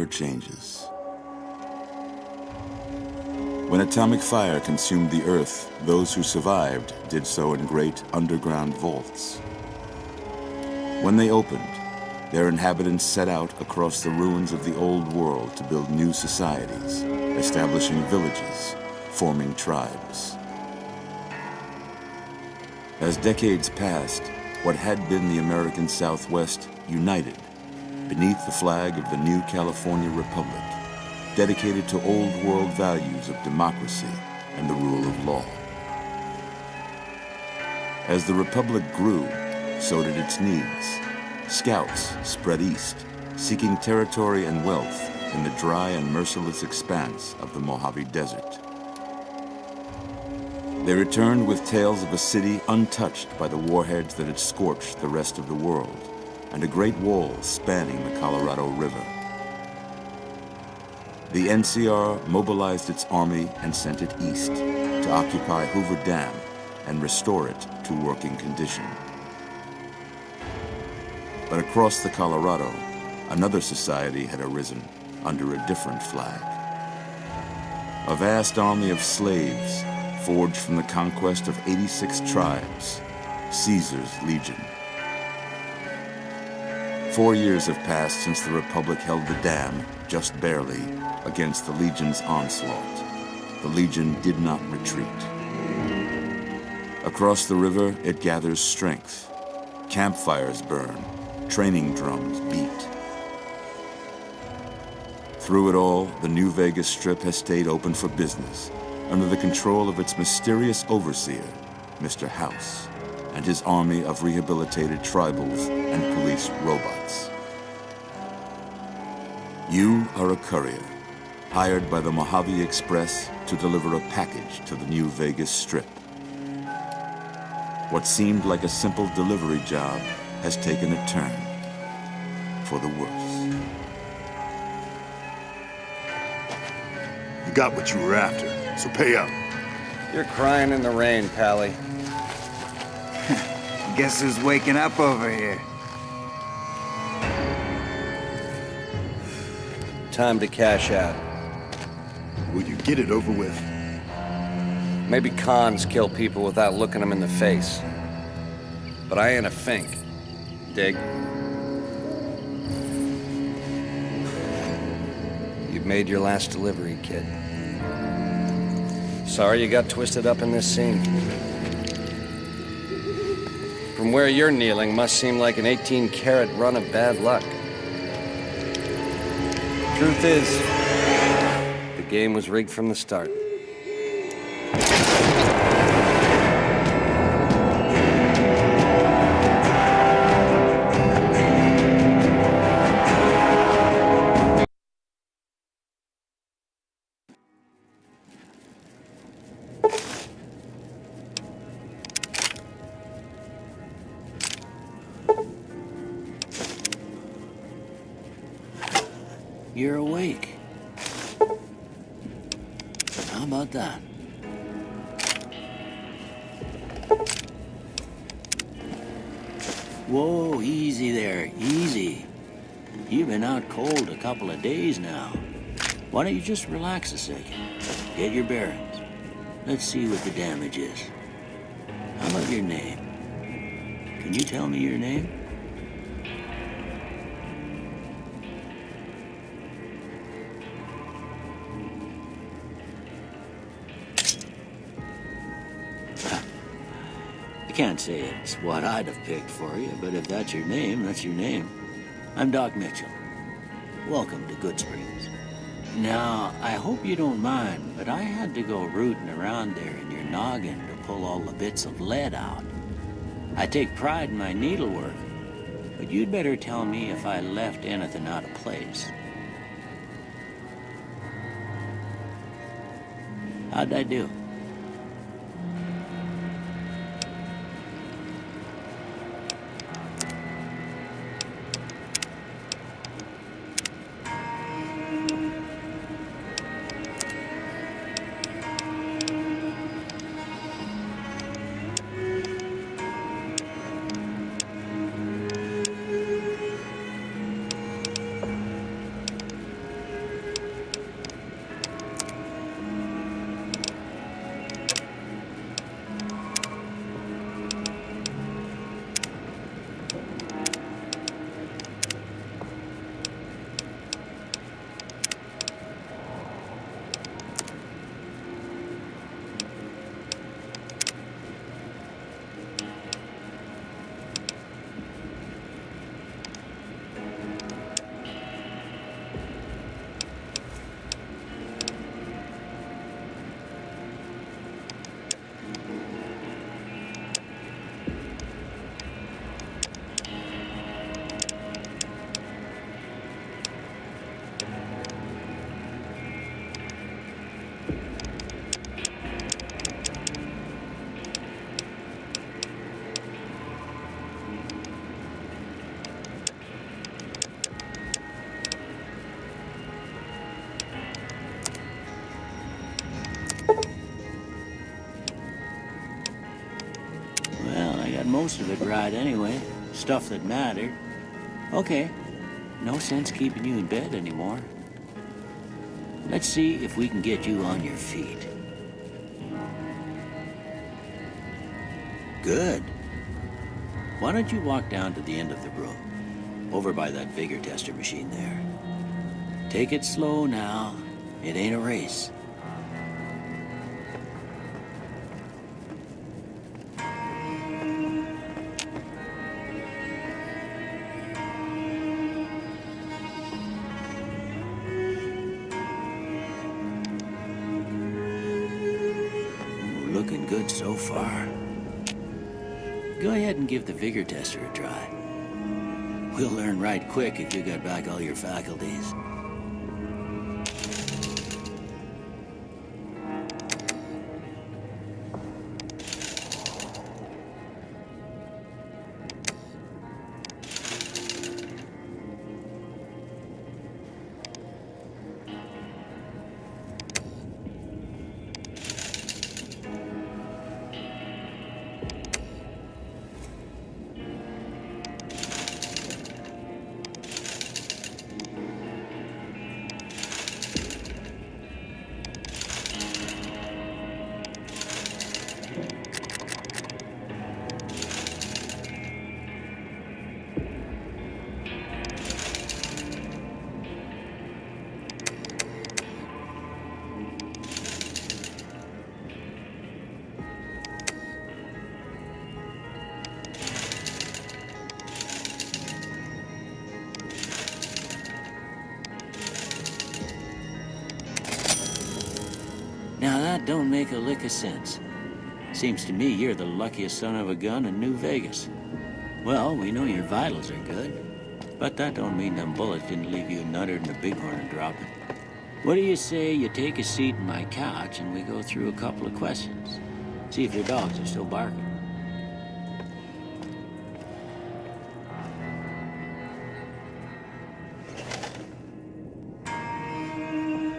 never changes. When atomic fire consumed the Earth, those who survived did so in great underground vaults. When they opened, their inhabitants set out across the ruins of the old world to build new societies, establishing villages, forming tribes. As decades passed, what had been the American Southwest united beneath the flag of the new California Republic, dedicated to old world values of democracy and the rule of law. As the Republic grew, so did its needs. Scouts spread east, seeking territory and wealth in the dry and merciless expanse of the Mojave Desert. They returned with tales of a city untouched by the warheads that had scorched the rest of the world, and a great wall spanning the Colorado River. The NCR mobilized its army and sent it east to occupy Hoover Dam and restore it to working condition. But across the Colorado, another society had arisen under a different flag. A vast army of slaves forged from the conquest of 86 tribes, Caesar's Legion. 4 years have passed since the Republic held the dam, just barely, against the Legion's onslaught. The Legion did not retreat. Across the river, it gathers strength. Campfires burn, training drums beat. Through it all, the New Vegas Strip has stayed open for business, under the control of its mysterious overseer, Mr. House, and his army of rehabilitated tribals and police robots. You are a courier, hired by the Mojave Express to deliver a package to the New Vegas Strip. What seemed like a simple delivery job has taken a turn for the worse. You got what you were after, so pay up. You're crying in the rain, Pally. Guess who's waking up over here? Time to cash out. Will you get it over with? Maybe cons kill people without looking them in the face. But I ain't a fink. Dig? You've made your last delivery, kid. Sorry you got twisted up in this scene. From where you're kneeling must seem like an 18-carat run of bad luck. Truth is, the game was rigged from the start. You're awake. How about that? Whoa, easy there, easy. You've been out cold a couple of days now. Why don't you just relax a second? Get your bearings. Let's see what the damage is. How about your name? Can you tell me your name? I can't say it's what I'd have picked for you, but if that's your name, that's your name. I'm Doc Mitchell. Welcome to Good Springs. Now, I hope you don't mind, but I had to go rooting around there in your noggin to pull all the bits of lead out. I take pride in my needlework, but you'd better tell me if I left anything out of place. How'd I do? most of it right anyway. Stuff that mattered. Okay, no sense keeping you in bed anymore. Let's see if we can get you on your feet. Good. Why don't you walk down to the end of the room, over by that vigor tester machine there. Take it slow now. It ain't a race. Looking good so far. Go ahead and give the vigor tester a try. We'll learn right quick if you got back all your faculties. Now that don't make a lick of sense. Seems to me you're the luckiest son of a gun in New Vegas. Well, we know your vitals are good, but that don't mean them bullets didn't leave you nuttered and a bighorn and dropping. What do you say you take a seat in my couch and we go through a couple of questions? See if your dogs are still barking.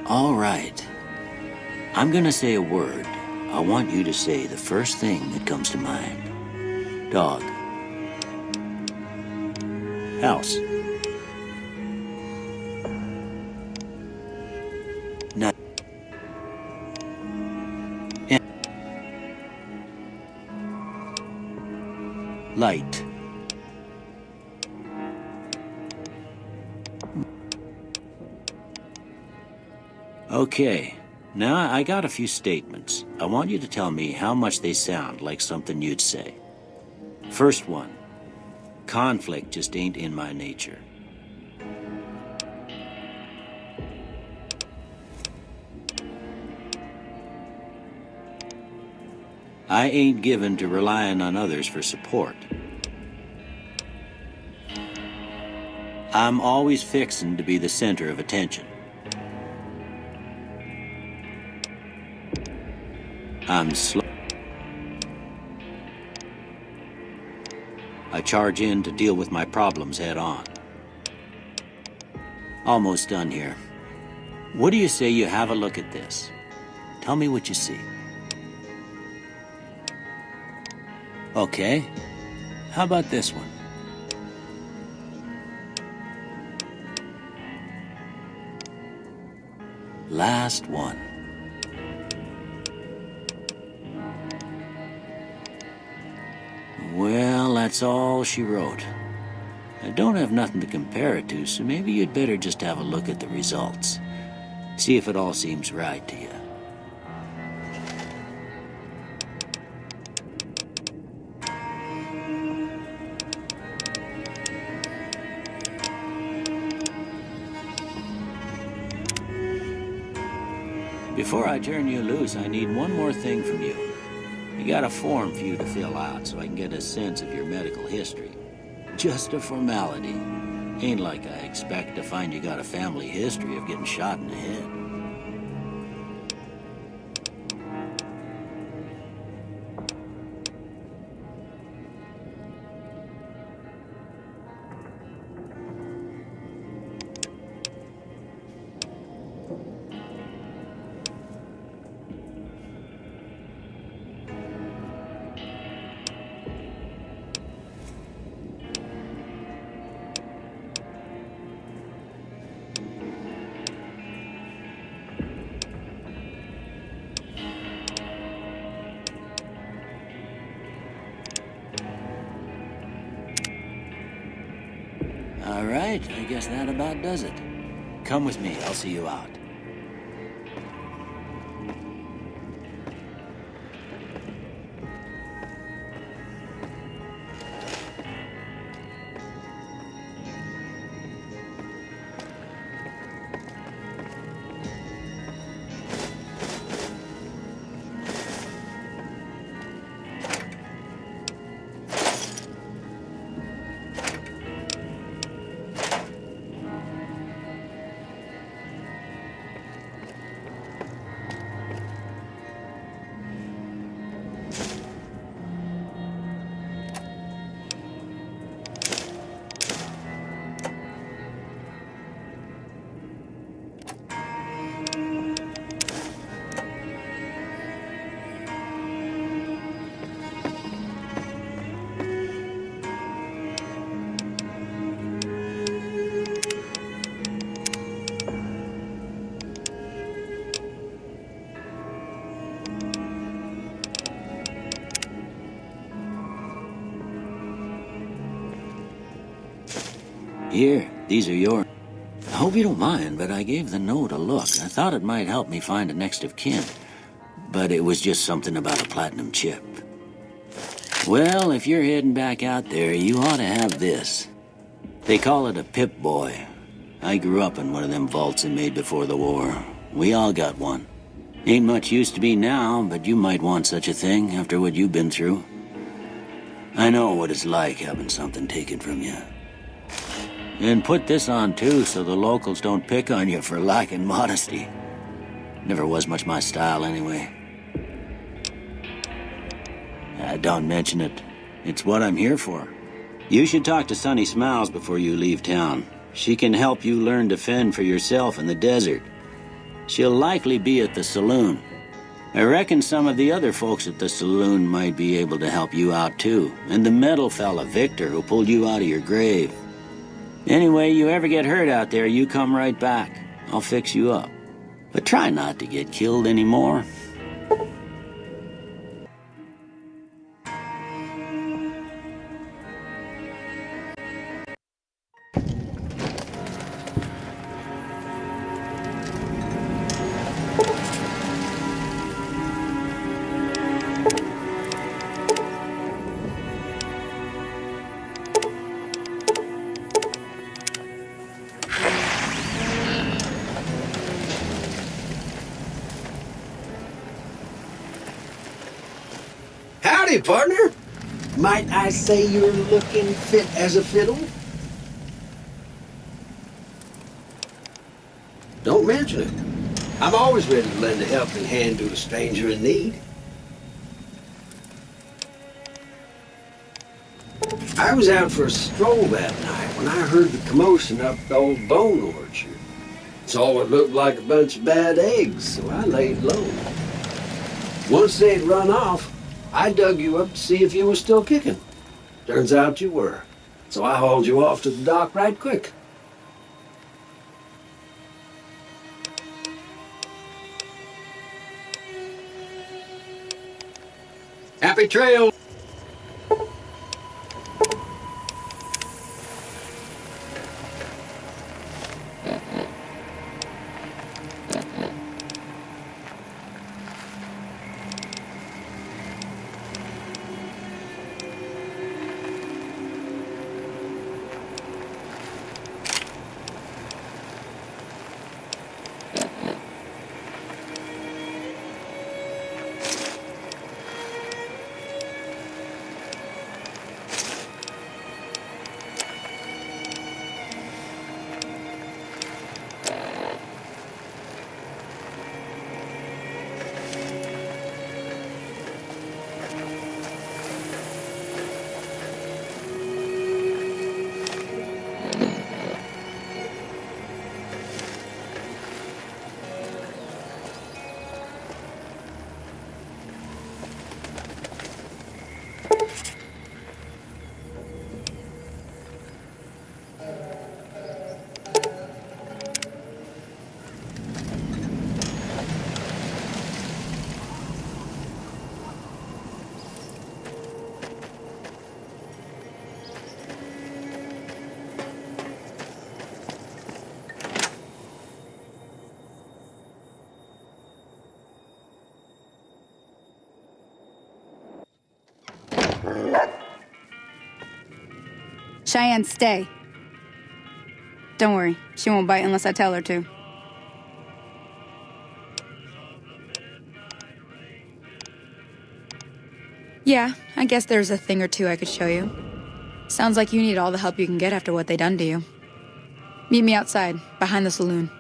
All right. I'm gonna say a word. I want you to say the first thing that comes to mind. Dog. House. Nut. Light. Okay. Now, I got a few statements. I want you to tell me how much they sound like something you'd say. First one. Conflict just ain't in my nature. I ain't given to relying on others for support. I'm always fixin' to be the center of attention. I'm slow. I charge in to deal with my problems head on. Almost done here. What do you say you have a look at this? Tell me what you see. Okay. How about this one? Last one. Well, that's all she wrote. I don't have nothing to compare it to, so maybe you'd better just have a look at the results. See if it all seems right to you. Before I turn you loose, I need one more thing from you. I got a form for you to fill out so I can get a sense of your medical history. Just a formality. Ain't like I expect to find you got a family history of getting shot in the head. All right, I guess that about does it. Come with me, I'll see you out. Here, these are yours. I hope you don't mind, but I gave the note a look. I thought it might help me find a next of kin. But it was just something about a platinum chip. Well, if you're heading back out there, you ought to have this. They call it a Pip-Boy. I grew up in one of them vaults they made before the war. We all got one. Ain't much use to be now, but you might want such a thing after what you've been through. I know what it's like having something taken from you. And put this on, too, so the locals don't pick on you for lacking modesty. Never was much my style, anyway. Don't mention it. It's what I'm here for. You should talk to Sunny Smiles before you leave town. She can help you learn to fend for yourself in the desert. She'll likely be at the saloon. I reckon some of the other folks at the saloon might be able to help you out, too. And the metal fella, Victor, who pulled you out of your grave. Anyway, you ever get hurt out there, you come right back. I'll fix you up. But try not to get killed anymore. Howdy, partner. Might I say you're looking fit as a fiddle? Don't mention it. I'm always ready to lend a helping hand to a stranger in need. I was out for a stroll that night when I heard the commotion up the old bone orchard. Saw what looked like a bunch of bad eggs, so I laid low. Once they'd run off, I dug you up to see if you were still kicking. Turns out you were. So I hauled you off to the dock right quick. Happy trail! Cheyenne, stay. Don't worry, she won't bite unless I tell her to. Yeah, I guess there's a thing or two I could show you. Sounds like you need all the help you can get after what they done to you. Meet me outside, behind the saloon.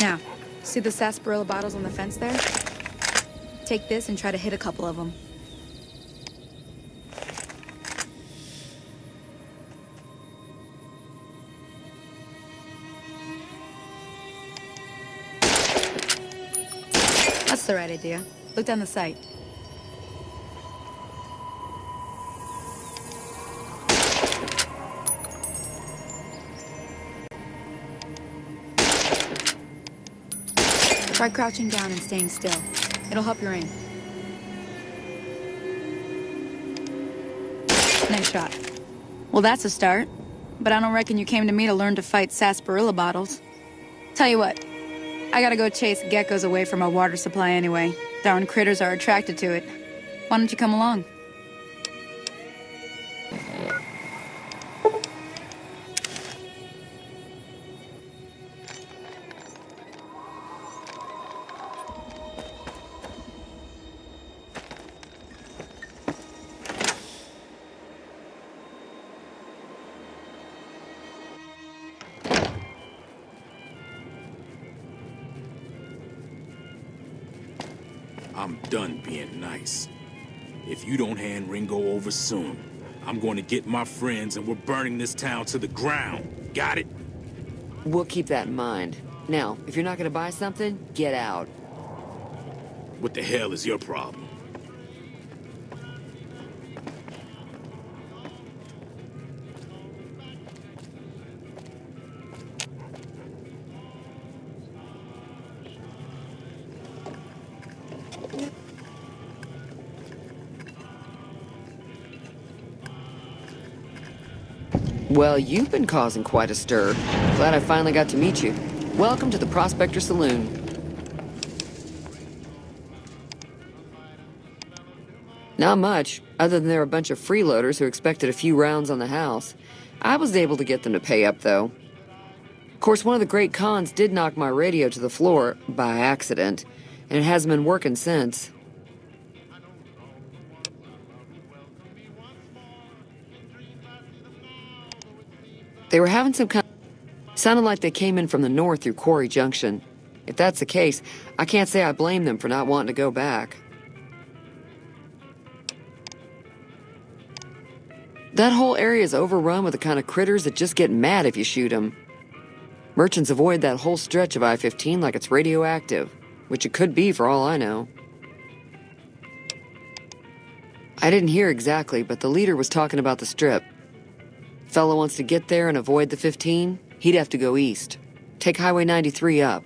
Now, see the sarsaparilla bottles on the fence there? Take this and try to hit a couple of them. That's the right idea. Look down the sight. Try crouching down and staying still. It'll help your aim. Nice shot. Well, that's a start. But I don't reckon you came to me to learn to fight sarsaparilla bottles. Tell you what, I gotta go chase geckos away from our water supply anyway. Darn critters are attracted to it. Why don't you come along? I'm done being nice. If you don't hand Ringo over soon, I'm going to get my friends and we're burning this town to the ground. Got it? We'll keep that in mind. Now, if you're not gonna buy something, get out. What the hell is your problem? Well, you've been causing quite a stir. Glad I finally got to meet you. Welcome to the Prospector Saloon. Not much, other than they're a bunch of freeloaders who expected a few rounds on the house. I was able to get them to pay up, though. Of course, one of the great cons did knock my radio to the floor, by accident, and it hasn't been working since. They were having some kind of... Sounded like they came in from the north through Quarry Junction. If that's the case, I can't say I blame them for not wanting to go back. That whole area is overrun with the kind of critters that just get mad if you shoot them. Merchants avoid that whole stretch of I-15 like it's radioactive, which it could be for all I know. I didn't hear exactly, but the leader was talking about the strip. Fellow wants to get there and avoid the 15, he'd have to go east. Take Highway 93 up.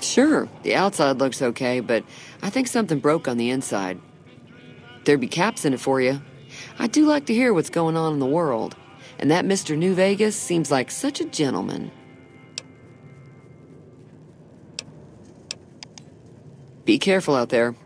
Sure, the outside looks okay, but I think something broke on the inside. There'd be caps in it for you. I do like to hear what's going on in the world, and that Mr. New Vegas seems like such a gentleman. Be careful out there.